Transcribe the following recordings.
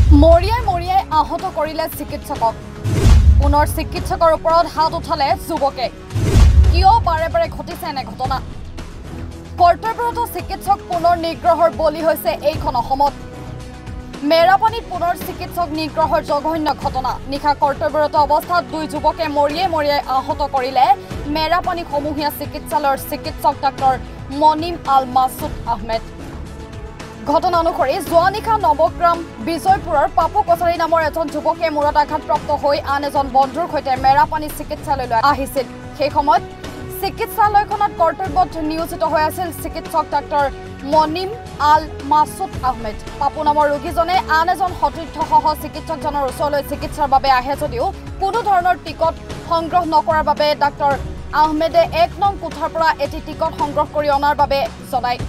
মৰিয়াই মৰিয়াই আহত কৰিলে চিকিৎসকক পুনৰ চিকিৎসকৰ ওপৰত হাত উঠালে যুৱকে কিয় বাৰে বাৰে ঘটিছে এনে ঘটনা কৰ্তব্যৰত চিকিৎসক পুনৰ নিগ্ৰহৰ বলি হৈছে এইখন অসমত মেৰাপানীত পুনৰ চিকিৎসক নিগ্ৰহৰ জঘন্য ঘটনা নিশা কৰ্তব্যৰত অৱস্থাত দুই যুৱকে মৰিয়াই মৰিয়াই আহত কৰিলে মেৰাপানী সমূহীয়া চিকিৎসালয়ৰ চিকিৎসক ডাক্তৰ মনিম আল মাছুদ আহমেদ ঘটনা অনুসৰি যোৱা নিশা নৱগ্ৰাম বিজয়পুৰৰ পাপু কছাৰী নামৰ এজন যুৱকে মূৰত আঘাতপ্ৰাপ্ত হৈ আন এজন বন্ধুৰ সৈতে মেৰাপানী চিকিৎসালয়লৈ আহিছিল সেই সময়ত চিকিৎসালয়খনত কৰ্তব্যত নিয়োজিত হৈ আছিল চিকিৎসক ডাক্তৰ মনিম আল মাছুদ আহমেদ পাপু নামৰ ৰোগীজনে আন এজন সতীৰ্থসহ চিকিৎসকজনৰ ওচৰলৈ চিকিৎসাৰ বাবে আহে যদিও কোনো ধৰণৰ টিকট সংগ্ৰহ নকৰাৰ বাবে ডাক্তৰ আহমেদে 1 নং কোঠাৰ পৰা এটি টিকট সংগ্ৰহ কৰি অনাৰ বাবে জনায়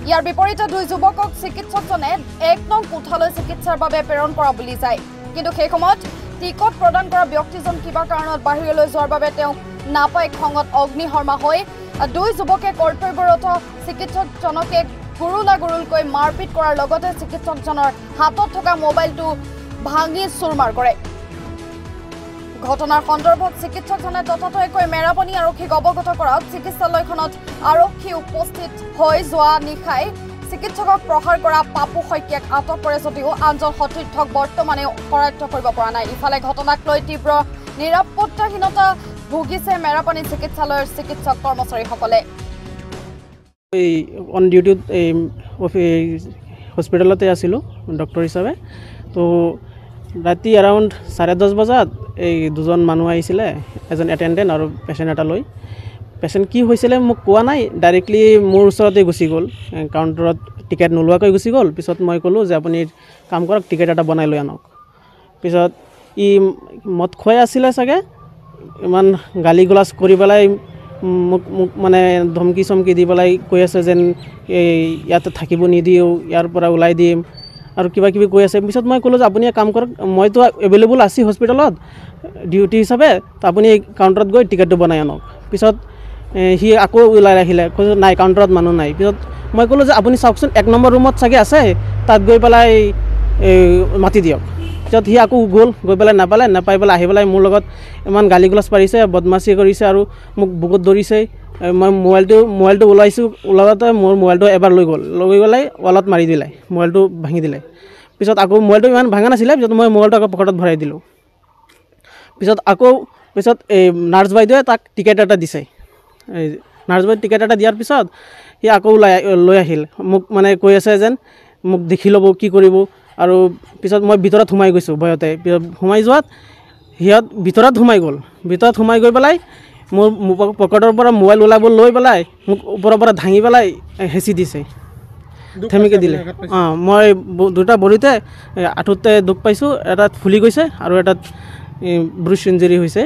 ইয়াৰ বিপৰীতে দুই যুৱকক চিকিৎসকজনে 1 নং কোঠালৈ চিকিৎসাৰ বাবে প্ৰেৰণ কৰা বুলি যায় কিন্তু সেই সময়ত টিকট প্ৰদান কৰা ব্যক্তিজন কিবা কাৰণত বাহিৰলৈ যোৱাৰ বাবে তেওঁ নাপাই খঙত অগ্নিশৰ্মা হৈ দুই যুৱকে কৰ্তব্যৰত চিকিৎসকজনকে গুৰুলকৈ মাৰপিট কৰাৰ লগতে চিকিৎসকজনৰ হাতত থকা মোবাইলটো ভাঙি চুৰমাৰ কৰে ঘটনাৰ সন্দৰ্ভত চিকিৎসকজনে ততাতৈয়াকৈ মেৰাপানী আৰক্ষীক অৱগত কৰাত চিকিৎসালয়খনত আৰক্ষী উপস্থিত হৈ যোৱা নিশাই চিকিৎসকক প্ৰহাৰ কৰা পাপু শইকীয়াক আটক কৰে যদিও আনজন সতীৰ্থক বৰ্তমানে কৰায়ত্ব কৰিব পৰা নাই ইফালে ঘটনাক লৈ তীব্ৰ নিৰাপত্তাহীনতা ভুগিছে মেৰাপানী চিকিৎসালয়ৰ চিকিৎসক কৰ্মচাৰীসকলে অন ডিউটিত হস্পিটেলতে আছিলোঁ ডক্টৰ হিচাপে তো ৰাতি এৰাউণ্ড 10:30 বজাত এই দুজন মানুহ আহিছিলে এজন এটেণ্ডেণ্ট আৰু পেচেণ্ট এটা লৈ পেচেণ্ট কি হৈছিলে মোক কোৱা নাই ডাইৰেক্টলি মোৰ ওচৰতে গুচি গ'ল কাউণ্টাৰত টিকেট নোলোৱাকৈ গুচি গ'ল পিছত মই ক'লোঁ যে আপুনি কাম কৰক টিকেট এটা বনাই লৈ আনক পিছত ই মদ খুৱাই আছিলে চাগে ইমান গালি গোলাজ কৰি পেলাই মোক মানে ধমকি চমকি দি পেলাই কৈ আছে যেন এই ইয়াতে থাকিব নিদিওঁ ইয়াৰ পৰা ওলাই দিম আৰু কিবা কিবি কৈ আছে পিছত মই ক'লোঁ যে আপুনি কাম কৰক মইতো এভেইলেবল আছি হস্পিটেলত ডিউটি হিচাপে তো আপুনি কাউণ্টাৰত গৈ টিকেটটো বনাই আনক পিছত সি আকৌ ওলাই আহিলে কৈছোঁ নাই কাউণ্টাৰত মানুহ নাই পিছত মই ক'লোঁ যে আপুনি চাওকচোন 1 নম্বৰ ৰুমত চাগে আছে তাত গৈ পেলাই মাতি দিয়ক পিছত সি আকৌ গৈ পেলাই নাপাই পেলাই আহি পেলাই মোৰ লগত ইমান গালি গোলাজ পাৰিছে বদমাচি কৰিছে আৰু মোক বুকুত ধৰিছে মই মোবাইলটো ওলাওঁতে মোৰ মোবাইলটো এবাৰ লৈ পেলাই ৱালত মাৰি দিলে মোবাইলটো ভাঙি দিলে পিছত আকৌ মোবাইলটো ইমান ভাঙা নাছিলে পিছত মই মোবাইলটো আকৌ পকেটত ভৰাই দিলোঁ পিছত এই নাৰ্ছ বাইদেৱে তাক টিকেট এটা দিছে নাৰ্ছ বাইদেৱে টিকেট এটা দিয়াৰ পিছত সি আকৌ লৈ আহিল মোক মানে কৈ আছে যেন মোক দেখি ল'ব কি কৰিব আৰু পিছত মই ভিতৰত সোমাই গৈছোঁ ভয়তে সোমাই যোৱাত সিহঁত ভিতৰত সোমাই গৈ পেলাই মোৰ পকেটৰ পৰা মোবাইল ওলাব লৈ পেলাই মোক ওপৰৰ পৰা ভাঙি পেলাই হেঁচি দিছে থেমেকি দিলে মই দুটা ভৰিতে আঁঠুতে দুখ পাইছোঁ এটাত ফুলি গৈছে আৰু এটাত ব্ৰুচ ইঞ্জুৰি হৈছে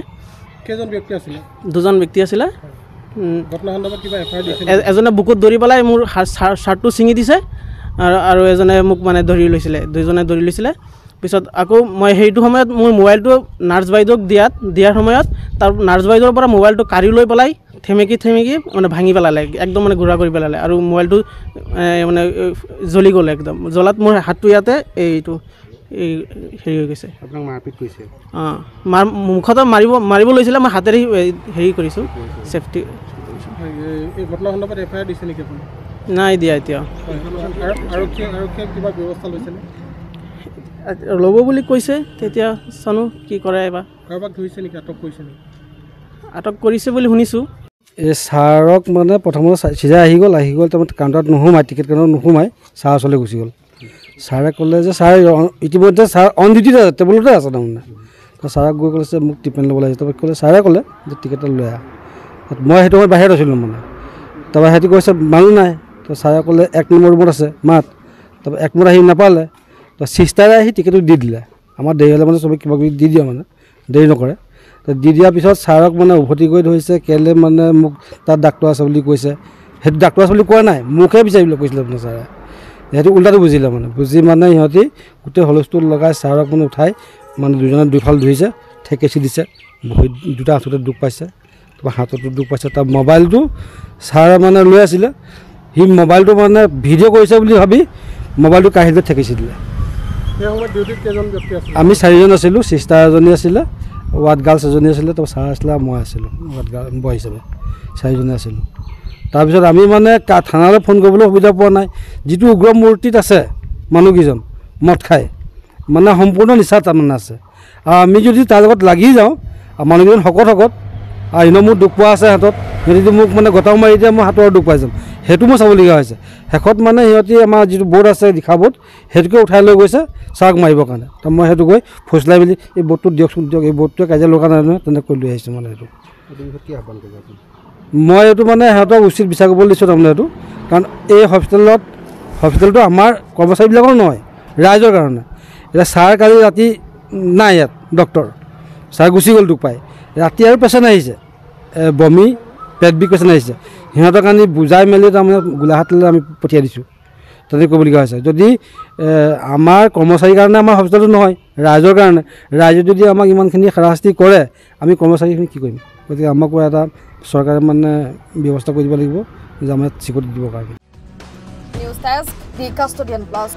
কেইজন ব্যক্তি আছিলে দুজন ব্যক্তি আছিলে ঘটনা সন্দৰ্ভত কিবা এফআইআৰ দিছিল এজনে বুকুত ধৰি পেলাই মোৰ শ্বাৰ্টটো ছিঙি দিছে আৰু এজনে মোক মানে ধৰি লৈছিলে পিছত আকৌ মই সেইটো সময়ত মোৰ মোবাইলটো নাৰ্ছ বাইদেউক দিয়াৰ সময়ত তাৰ নাৰ্ছ বাইদেউৰ পৰা মোবাইলটো কাঢ়ি লৈ পেলাই থেমেকি মানে ভাঙি পেলালে একদম মানে গুড়া কৰি পেলালে আৰু মোবাইলটো মানে জ্বলি গ'ল একদম জ্বলাত মোৰ হাতটো ইয়াতে এইটো হেৰি হৈ গৈছে আপোনাক মাৰপিট কৰিছে মুখতে মাৰিব লৈছিলে মই হাতেৰে হেৰি কৰিছোঁ ছেফটি এই ঘটনা সন্দৰ্ভত এফআইআৰ দিছে নেকি আপুনি নাই দিয়া এতিয়া আৰক্ষীয়ে কিবা ব্যৱস্থা লৈছেনে ল'ব বুলি কৈছে তেতিয়া জানো কি কৰে এবাৰ কাৰোবাক ধৰিছে নেকি আটক কৰিছে বুলি শুনিছোঁ এই ছাৰক মানে প্ৰথমতে চিধা আহি গ'ল তাৰমানে কাউণ্টাৰত নোসোমাই টিকেট কাউণ্টাৰত নোসোমাই ছাৰ ওচৰলৈ গুচি গ'ল ছাৰে ক'লে যে ছাৰ ইতিমধ্যে ছাৰ অন ডিউটিতে আছে টেবুলতে আছে তাৰমানে ছাৰক গৈ ক'লে যে মোক ট্ৰিটমেণ্ট ল'ব লাগিছে তাৰপৰা ছাৰে ক'লে যে টিকেট এটা লৈ আহ মই সেইটো সময়ত বাহিৰত আছিলোঁ মানে তাৰপৰা সিহঁতি কৈছে মানুহ নাই তো ছাৰে ক'লে 1 নম্বৰ ৰুমত আছে মাত তাৰপৰা 1 নম্বৰ আহি নাপালে তো চিষ্টাৰে আহি টিকেটটো দি দিলে আমাৰ দেৰি হ'লে মানে চবে কিবা কিবি দি দিয়ে মানে দেৰি নকৰে তো দি দিয়াৰ পিছত ছাৰক মানে উভতি গৈ ধৰিছে কেলৈ মানে মোক তাত ডাক্তৰ আছে বুলি কৈছে সেইটো ডাক্তৰ আছে বুলি কোৱা নাই মোকহে বিচাৰিবলৈ কৈছিলে আপোনাৰ ছাৰে সিহঁতি উল্টাটো বুজিলে বুজি সিহঁতি গোটেই হুলস্থুল লগাই ছাৰক মানে উঠাই মানে দুজনে দুইফাল ধৰিছে ঠেকেচি দিছে ভৰিত দুটা আঁঠুতে দুখ পাইছে তাৰপৰা হাততো দুখ পাইছে তাৰ মোবাইলটো ছাৰে মানে লৈ আছিলে সি মোবাইলটো মানে ভিডিঅ' কৰিছে বুলি ভাবি মোবাইলটো কাঢ়ি লৈ ঠেকেচি দিলে সেই সময়ত ডিউটিত কেইজন ব্যক্তি আছিল? আমি 4জন আছিলোঁ, চিষ্টাৰ এজনী আছিলে, ৱাৰ্ড গাৰ্লছ এজনী আছিলে, তাৰপৰা ছাৰ আছিলে, মই আছিলোঁ ৱাৰ্ড গাৰ্ল বয় হিচাপে 4জনে আছিলোঁ। তাৰপিছত আমি মানে থানালৈ ফোন কৰিবলৈ সুবিধা পোৱা নাই। যিটো উগ্ৰ মূৰ্তিত আছে মানুহকেইজন মদ খাই মানে সম্পূৰ্ণ নিচা তাৰমানে আছে, আৰু আমি যদি তাৰ লগত লাগি যাওঁ মানুহকেইজন শকত আৰু এনেও মোৰ দুখ পোৱা আছে হাতত, সিহঁতি মোক মানে গটাও মাৰি দিয়ে, মই হাতৰ দুখ পাই যাম, সেইটো মই চাবলগীয়া হৈছে। শেষত মানে সিহঁতি আমাৰ যিটো বৰ্ড আছে দিখা বৰ্ড, সেইটোকে উঠাই লৈ গৈছে ছাৰক মাৰিবৰ কাৰণে। তো মই সেইটো গৈ ফুচলাই মেলি এই বৰ্ডটো দিয়কচোন দিয়ক, এই বৰ্ডটোৱে কাজিয়া লগা নাই নহয়, তেনেকৈ কৈ লৈ আহিছোঁ মানে সেইটো। মই এইটো মানে সিহঁতক উচিত বিচাৰ কৰিবলৈ দিছোঁ তাৰমানে এইটো, কাৰণ এই হস্পিটেলটো আমাৰ কৰ্মচাৰীবিলাকৰ নহয়, ৰাইজৰ কাৰণে। এতিয়া ছাৰ কালি ৰাতি নাই ইয়াত, ডক্টৰ ছাৰ গুচি গ'ল দুখ পাই। ৰাতি আৰু পেচেণ্ট আহিছে, বমি পেট বিষ পেচেণ্ট আহিছে, সিহঁতক আনি বুজাই মেলি তাৰমানে গোলাঘাটলৈ আমি পঠিয়াই দিছোঁ, তেনেকৈ কৰিবলগীয়া হৈছে। যদি আমাৰ কৰ্মচাৰীৰ কাৰণে আমাৰ হস্পিটেলটো নহয়, ৰাইজৰ কাৰণে, ৰাইজে যদি আমাক ইমানখিনি হাৰাশাস্তি কৰে, আমি কৰ্মচাৰীখিনি কি কৰিম? গতিকে আমাকো এটা চৰকাৰে মানে ব্যৱস্থা কৰি দিব লাগিব যে আমাৰ চিকিৎসা দিবৰ কাৰণে। নিউজ ডেস্ক, দি কাষ্টডিয়ান প্লাছ।